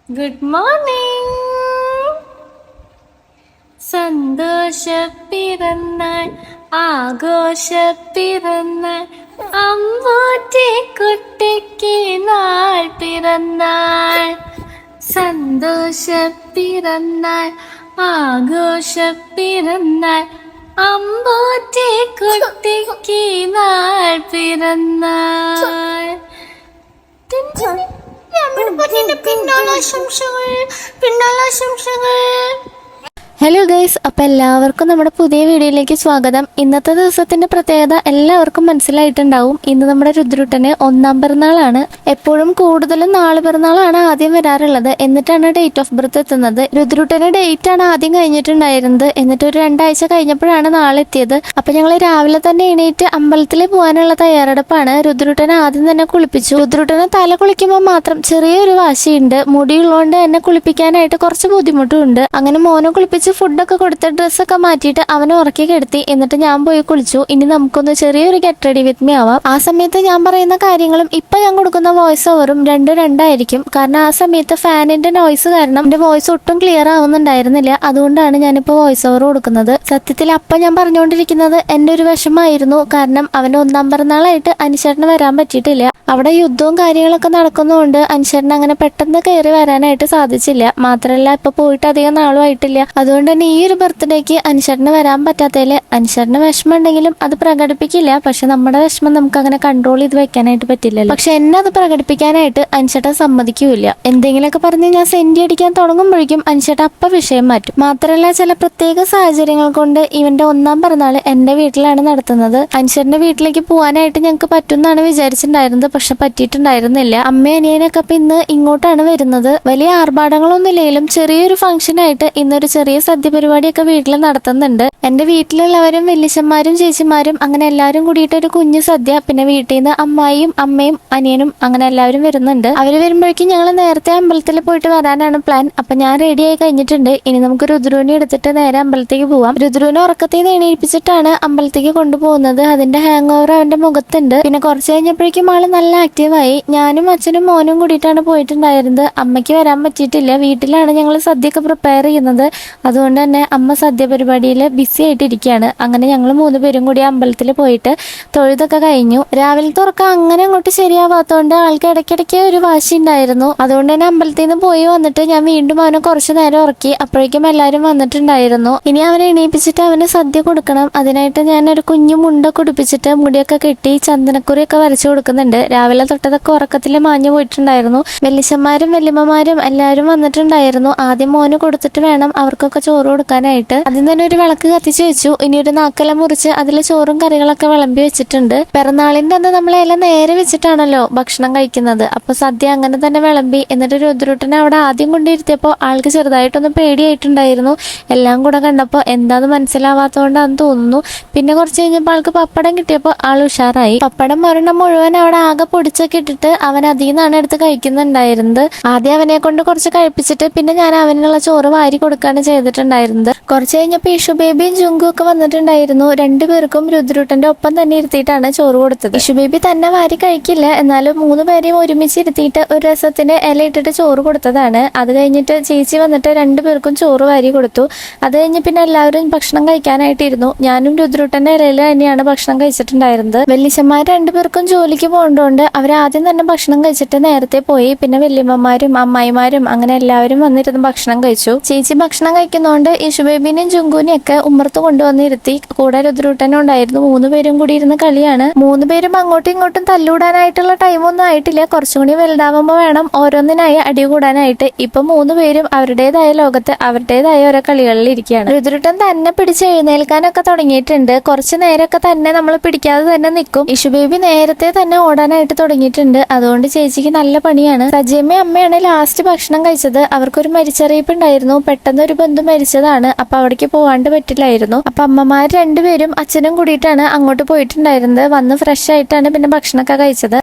Good morning. സന്തോഷ പിറന്നാൾ, ആഘോഷ പിറന്നാൾ, അമ്മൂറ്റി കുട്ടിക്ക് നാൾ പിറന്നാൾ. സന്തോഷ പിറന്നാൾ, ആഘോഷ പിറന്നാൾ, അമ്മൂറ്റി കുട്ടിക്ക് നാൾ പിറന്നാൾ. പിന്നാലാശംസകൾ. ഹലോ ഗൈസ്, അപ്പോൾ എല്ലാവർക്കും നമ്മുടെ പുതിയ വീഡിയോയിലേക്ക് സ്വാഗതം. ഇന്നത്തെ ദിവസത്തിന്റെ പ്രത്യേകത എല്ലാവർക്കും മനസ്സിലായിട്ടുണ്ടാവും. ഇന്ന് നമ്മുടെ രുദ്രൂട്ടന് 1-ാം പിറന്നാളാണ്. എപ്പോഴും കൂടുതലും 4 പിറന്നാളാണ് ആദ്യം വരാറുള്ളത്, എന്നിട്ടാണ് ഡേറ്റ് ഓഫ് ബർത്ത് എത്തുന്നത്. രുദ്രൂട്ടന് ഡേറ്റ് ആണ് ആദ്യം കഴിഞ്ഞിട്ടുണ്ടായിരുന്നത്, എന്നിട്ട് ഒരു 2 ആഴ്ച കഴിഞ്ഞപ്പോഴാണ് നാളെ എത്തിയത്. അപ്പൊ ഞങ്ങൾ രാവിലെ തന്നെ എണീറ്റ് അമ്പലത്തിൽ പോകാനുള്ള തയ്യാറെടുപ്പാണ്. രുദ്രൂട്ടനെ ആദ്യം തന്നെ കുളിപ്പിച്ചു. രുദ്രൂട്ടനെ തല കുളിക്കുമ്പോൾ മാത്രം ചെറിയൊരു വാശിയുണ്ട്. മുടിയുള്ളതുകൊണ്ട് എന്നെ കുളിപ്പിക്കാനായിട്ട് കുറച്ച് ബുദ്ധിമുട്ടുണ്ട്. അങ്ങനെ മോനെ കുളിപ്പിച്ച് ഫുഡൊക്കെ കൊടുത്ത് ഡ്രസ്സൊക്കെ മാറ്റിയിട്ട് അവനെ ഉറക്കി കിടത്തി. എന്നിട്ട് ഞാൻ പോയി കുളിച്ചു. ഇനി നമുക്കൊന്ന് ചെറിയൊരു ഗെറ്റ് റെഡി വിത്ത് മീ ആവാം. ആ സമയത്ത് ഞാൻ പറയുന്ന കാര്യങ്ങളും ഇപ്പൊ ഞാൻ കൊടുക്കുന്ന വോയിസ് ഓവറും രണ്ടായിരിക്കും. കാരണം ആ സമയത്ത് ഫാനിന്റെ നോയ്സ് കാരണം എന്റെ വോയിസ് ഒട്ടും ക്ലിയർ ആവുന്നുണ്ടായിരുന്നില്ല. അതുകൊണ്ടാണ് ഞാനിപ്പോ വോയിസ് ഓവർ കൊടുക്കുന്നത്. സത്യത്തിൽ അപ്പൊ ഞാൻ പറഞ്ഞുകൊണ്ടിരിക്കുന്നത് എന്റെ ഒരു വിഷമായിരുന്നു. കാരണം അവന്റെ 1-ാം പിറന്നാളായിട്ട് അനുശേഷന് വരാൻ പറ്റിയിട്ടില്ല. അവിടെ യുദ്ധവും കാര്യങ്ങളൊക്കെ നടക്കുന്നതുകൊണ്ട് അനുശേഷന് അങ്ങനെ പെട്ടെന്ന് കയറി വരാനായിട്ട് സാധിച്ചില്ല. മാത്രമല്ല ഇപ്പൊ പോയിട്ട് അധികം നാളും ആയിട്ടില്ല. അതുകൊണ്ട് തന്നെ ഈ ഒരു ബർത്ത്ഡേക്ക് അനുശേഷന് വരാൻ പറ്റാത്തതിൽ അനുശേഷന് വിഷമം ഉണ്ടെങ്കിലും അത് പ്രകടിപ്പിക്കില്ല. പക്ഷെ നമ്മുടെ വിഷമം നമുക്ക് അങ്ങനെ കൺട്രോൾ ചെയ്ത് വെക്കാനായിട്ട് പറ്റില്ലല്ലോ. പക്ഷെ എന്നെ അത് പ്രകടിപ്പിക്കാനായിട്ട് അനുശേട്ടൻ സമ്മതിക്കൂല. എന്തെങ്കിലുമൊക്കെ പറഞ്ഞ് ഞാൻ സെന്റി അടിക്കാൻ തുടങ്ങുമ്പോഴേക്കും അനുശേട്ടൻ അപ്പ വിഷയം മാറ്റും. മാത്രമല്ല ചില പ്രത്യേക സാഹചര്യങ്ങൾ കൊണ്ട് ഇവന്റെ 1-ാം പിറന്നാൾ എന്റെ വീട്ടിലാണ് നടത്തുന്നത്. അനുശേട്ടന്റെ വീട്ടിലേക്ക് പോകാനായിട്ട് ഞങ്ങൾക്ക് പറ്റുമെന്നാണ് വിചാരിച്ചിട്ടുണ്ടായിരുന്നത്. പക്ഷെ പറ്റിയിട്ടുണ്ടായിരുന്നില്ല. അമ്മയും അനിയനൊക്കെ ഇപ്പൊ ഇന്ന് ഇങ്ങോട്ടാണ് വരുന്നത്. വലിയ ആർഭാടങ്ങളൊന്നും ഇല്ലെങ്കിലും ചെറിയൊരു ഫംഗ്ഷൻ ആയിട്ട് ഇന്നൊരു ചെറിയ സദ്യ പരിപാടിയൊക്കെ വീട്ടിൽ നടത്തുന്നുണ്ട്. എന്റെ വീട്ടിലുള്ളവരും വല്യച്ഛന്മാരും ചേച്ചിമാരും അങ്ങനെ എല്ലാവരും കൂടിയിട്ട് ഒരു കുഞ്ഞു സദ്യ. പിന്നെ വീട്ടിൽ നിന്ന് അമ്മായിയും അമ്മയും അനിയനും അങ്ങനെ എല്ലാവരും വരുന്നുണ്ട്. അവര് വരുമ്പോഴേക്കും ഞങ്ങൾ നേരത്തെ അമ്പലത്തിൽ പോയിട്ട് വരാനാണ് പ്ലാൻ. അപ്പൊ ഞാൻ റെഡി ആയി കഴിഞ്ഞിട്ടുണ്ട്. ഇനി നമുക്ക് രുദ്രുവിനെ എടുത്തിട്ട് നേരെ അമ്പലത്തേക്ക് പോവാം. രുദ്രുവിനെ ഉറക്കത്തിൽ നിന്ന് എണീപ്പിച്ചിട്ടാണ് അമ്പലത്തേക്ക് കൊണ്ടുപോകുന്നത്. അതിന്റെ ഹാങ് ഓവർ അവന്റെ മുഖത്തുണ്ട്. പിന്നെ കുറച്ച് കഴിഞ്ഞപ്പോഴേക്കും ആള് നല്ല ആക്റ്റീവായി. ഞാനും അച്ഛനും മോനും കൂടിയിട്ടാണ് പോയിട്ടുണ്ടായിരുന്നത്. അമ്മയ്ക്ക് വരാൻ പറ്റിയിട്ടില്ല. വീട്ടിലാണ് ഞങ്ങൾ സദ്യയൊക്കെ പ്രിപ്പയർ ചെയ്യുന്നത്. അതുകൊണ്ട് തന്നെ അമ്മ സദ്യ പരിപാടിയിൽ ബിസി ആയിട്ടിരിക്കുകയാണ്. അങ്ങനെ ഞങ്ങൾ 3 പേരും കൂടി അമ്പലത്തിൽ പോയിട്ട് തൊഴുതൊക്കെ കഴിഞ്ഞു. രാവിലത്തെ ഉറക്കം അങ്ങനെ അങ്ങോട്ട് ശരിയാവാത്തതുകൊണ്ട് ആൾക്ക് ഇടയ്ക്കിടയ്ക്ക് ഒരു വാശി ഉണ്ടായിരുന്നു. അതുകൊണ്ട് തന്നെ അമ്പലത്തിൽ നിന്ന് പോയി വന്നിട്ട് ഞാൻ വീണ്ടും അവനെ കുറച്ചു നേരം ഉറക്കി. അപ്പോഴേക്കും എല്ലാവരും വന്നിട്ടുണ്ടായിരുന്നു. ഇനി അവനെ എണീപ്പിച്ചിട്ട് അവന് സദ്യ കൊടുക്കണം. അതിനായിട്ട് ഞാൻ ഒരു കുഞ്ഞു മുണ്ട കുടിപ്പിച്ചിട്ട് മുടിയൊക്കെ കെട്ടി ചന്ദനക്കുറിയൊക്കെ വരച്ചു കൊടുക്കുന്നുണ്ട്. രാവിലെ തൊട്ടതൊക്കെ ഉറക്കത്തിൽ മാഞ്ഞു പോയിട്ടുണ്ടായിരുന്നു. വല്യച്ഛന്മാരും വല്യമ്മമാരും എല്ലാവരും വന്നിട്ടുണ്ടായിരുന്നു. ആദ്യം മോന് കൊടുത്തിട്ട് വേണം അവർക്കൊക്കെ ചോറ് കൊടുക്കാനായിട്ട്. ആദ്യം തന്നെ ഒരു വിളക്ക് കത്തിച്ചു വെച്ചു. ഇനി ഒരു നാക്കെല്ലാം മുറിച്ച് അതിൽ ചോറും കറികളൊക്കെ വിളമ്പി വെച്ചിട്ടുണ്ട്. പിറന്നാളിന്റെ അന്ന് നമ്മളെല്ലാം നേരെ വെച്ചിട്ടാണല്ലോ ഭക്ഷണം കഴിക്കുന്നത്. അപ്പൊ സദ്യ അങ്ങനെ തന്നെ വിളമ്പി. എന്നിട്ട് രുദ്രൂട്ടനെ അവിടെ ആദ്യം കൊണ്ടിരുത്തിയപ്പോൾ ആൾക്ക് ചെറുതായിട്ടൊന്ന് പേടിയായിട്ടുണ്ടായിരുന്നു. എല്ലാം കൂടെ കണ്ടപ്പോൾ എന്താന്ന് മനസ്സിലാവാത്തതുകൊണ്ടാന്ന് തോന്നുന്നു. പിന്നെ കുറച്ച് കഴിഞ്ഞപ്പോൾ ആൾക്ക് പപ്പടം കിട്ടിയപ്പോൾ ആൾ ഉഷാറായി. പപ്പടം ഒരെണ്ണം മുഴുവൻ അവിടെ ആകെ പൊടിച്ചൊക്കെ ഇട്ടിട്ട് അവൻ അതിൽ നിന്നാണ് എടുത്ത് കഴിക്കുന്നുണ്ടായിരുന്നത്. ആദ്യം അവനെ കൊണ്ട് കുറച്ച് കഴിപ്പിച്ചിട്ട് പിന്നെ ഞാൻ അവനുള്ള ചോറ് വാരി കൊടുക്കാണ് ചെയ്തിട്ടുണ്ടായിരുന്നത്. കുറച്ച് കഴിഞ്ഞപ്പോൾ ഇഷു ബേബിയും ജുങ്കും ഒക്കെ വന്നിട്ടുണ്ടായിരുന്നു. 2 പേർക്കും രുദ്രൂട്ടന്റെ ഒപ്പം തന്നെ ഇരുത്തിയിട്ടാണ് ചോറ് കൊടുത്തത്. ഇഷു ബേബി തന്നെ വാരി കഴിക്കില്ല. എന്നാലും 3 പേരെയും ഒരുമിച്ച് ഇരുത്തിയിട്ട് ഒരു രസത്തിന്റെ ഇല ഇട്ടിട്ട് ചോറ് കൊടുത്തതാണ്. അത് കഴിഞ്ഞിട്ട് ചേച്ചി വന്നിട്ട് 2 പേർക്കും ചോറ് വാരി കൊടുത്തു. അത് കഴിഞ്ഞ് പിന്നെ എല്ലാവരും ഭക്ഷണം കഴിക്കാനായിട്ടിരുന്നു. ഞാനും രുദ്രൂട്ടന്റെ ഇലയിൽ തന്നെയാണ് ഭക്ഷണം കഴിച്ചിട്ടുണ്ടായിരുന്നത്. വല്യച്ഛന്മാർ 2 പേർക്കും ജോലിക്ക് പോകേണ്ടതുകൊണ്ട് അവരാദ്യം തന്നെ ഭക്ഷണം കഴിച്ചിട്ട് നേരത്തെ പോയി. പിന്നെ വല്യമ്മമാരും അമ്മായിമാരും അങ്ങനെ എല്ലാവരും വന്നിരുന്ന് ഭക്ഷണം കഴിച്ചു. ചേച്ചി ഭക്ഷണം കഴിക്കുന്നതുകൊണ്ട് ഇഷുബേബിനെയും ജുങ്കുവിനെയും ഒക്കെ ഉമ്മർത്ത് കൊണ്ടുവന്നിരുത്തി. കൂടെ രുദ്രൂട്ടനും ഉണ്ടായിരുന്നു. 3 പേരും കൂടി ഇരുന്ന് കളിയാണ്. 3 പേരും അങ്ങോട്ടും ഇങ്ങോട്ടും തല്ലൂടാനായിട്ടുള്ള ടൈമൊന്നും ആയിട്ടില്ല. കുറച്ചും കൂടി വലുതാവുമ്പോൾ വേണം ഓരോന്നിനായി അടി കൂടാനായിട്ട്. ഇപ്പൊ 3 പേരും അവരുടേതായ ലോകത്ത് അവരുടേതായ ഓരോ കളികളിൽ ഇരിക്കുകയാണ്. രുദ്രൂട്ടൻ തന്നെ പിടിച്ച് എഴുന്നേൽക്കാനൊക്കെ തുടങ്ങിയിട്ടുണ്ട്. കുറച്ചു നേരമൊക്കെ തന്നെ നമ്മൾ പിടിക്കാതെ തന്നെ നിൽക്കും. ഇഷുബേബി നേരത്തെ തന്നെ ഓടാനായിട്ട് തുടങ്ങിയിട്ടുണ്ട്. അതുകൊണ്ട് ചേച്ചിക്ക് നല്ല പണിയാണ്. സജിയമ്മ അമ്മയാണ് ലാസ്റ്റ് ഭക്ഷണം കഴിച്ചത്. അവർക്കൊരു മരിച്ചറിയിപ്പ് ഉണ്ടായിരുന്നു. പെട്ടെന്ന് ഒരു ബന്ധു മരിച്ചതാണ്. അപ്പൊ അവിടേക്ക് പോവാണ്ട് പറ്റില്ലായിരുന്നു. അപ്പൊ അമ്മമാർ 2 പേരും അച്ഛനും കൂടിയിട്ടാണ് അങ്ങോട്ട് പോയിട്ടുണ്ടായിരുന്നത്. വന്ന് ഫ്രഷ് ആയിട്ടാണ് പിന്നെ ഭക്ഷണമൊക്കെ കഴിച്ചത്.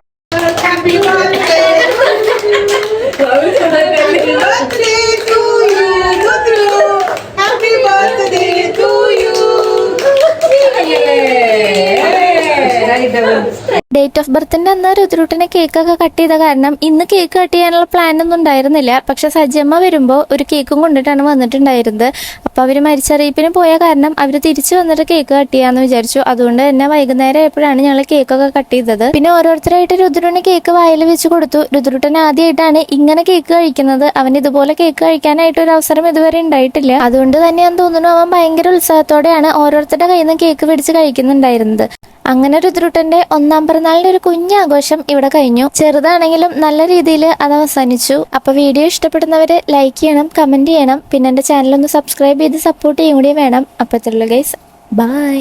ഡേറ്റ് ഓഫ് ബർത്തിന്റെ അന്ന് രുദ്രൂട്ടനെ കേക്കൊക്കെ കട്ട് ചെയ്ത കാരണം ഇന്ന് കേക്ക് കട്ട് ചെയ്യാനുള്ള പ്ലാൻ ഒന്നും ഉണ്ടായിരുന്നില്ല. പക്ഷെ സജ്ജമ്മ വരുമ്പോൾ ഒരു കേക്കും കൊണ്ടിട്ടാണ് വന്നിട്ടുണ്ടായിരുന്നത്. അപ്പൊ അവര് മരിച്ചറിയിപ്പിന് പോയ കാരണം അവര് തിരിച്ചു വന്നിട്ട് കേക്ക് കട്ട് ചെയ്യാന്ന് വിചാരിച്ചു. അതുകൊണ്ട് തന്നെ വൈകുന്നേരം ആയപ്പോഴാണ് ഞങ്ങൾ കേക്കൊക്കെ കട്ട് ചെയ്തത്. പിന്നെ ഓരോരുത്തരായിട്ട് രുദ്രൂട്ടന് കേക്ക് വായിൽ വെച്ച് കൊടുത്തു. രുദ്രൂട്ടൻ ആദ്യമായിട്ടാണ് ഇങ്ങനെ കേക്ക് കഴിക്കുന്നത്. അവൻ ഇതുപോലെ കേക്ക് കഴിക്കാനായിട്ട് ഒരു അവസരം ഇതുവരെ ഉണ്ടായിട്ടില്ല. അതുകൊണ്ട് തന്നെയാന്ന് തോന്നുന്നു അവൻ ഭയങ്കര ഉത്സാഹത്തോടെയാണ് ഓരോരുത്തരുടെ കയ്യിൽ നിന്ന് കേക്ക് പിടിച്ച് കഴിക്കുന്നുണ്ടായിരുന്നത്. അങ്ങനെ രുദ്രൂട്ടന്റെ 1-ാം പിറന്നാളിന്റെ ഒരു കുഞ്ഞാഘോഷം ഇവിടെ കഴിഞ്ഞു. ചെറുതാണെങ്കിലും നല്ല രീതിയിൽ അത് അവസാനിച്ചു. അപ്പൊ വീഡിയോ ഇഷ്ടപ്പെടുന്നവര് ലൈക്ക് ചെയ്യണം, കമന്റ് ചെയ്യണം, പിന്നെ എന്റെ ചാനൽ ഒന്ന് സബ്സ്ക്രൈബ് ചെയ്ത് സപ്പോർട്ട് ചെയ്യും കൂടി വേണം. അപ്പൊ ഇത്രയുള്ളൂ ഗൈസ്, ബൈ.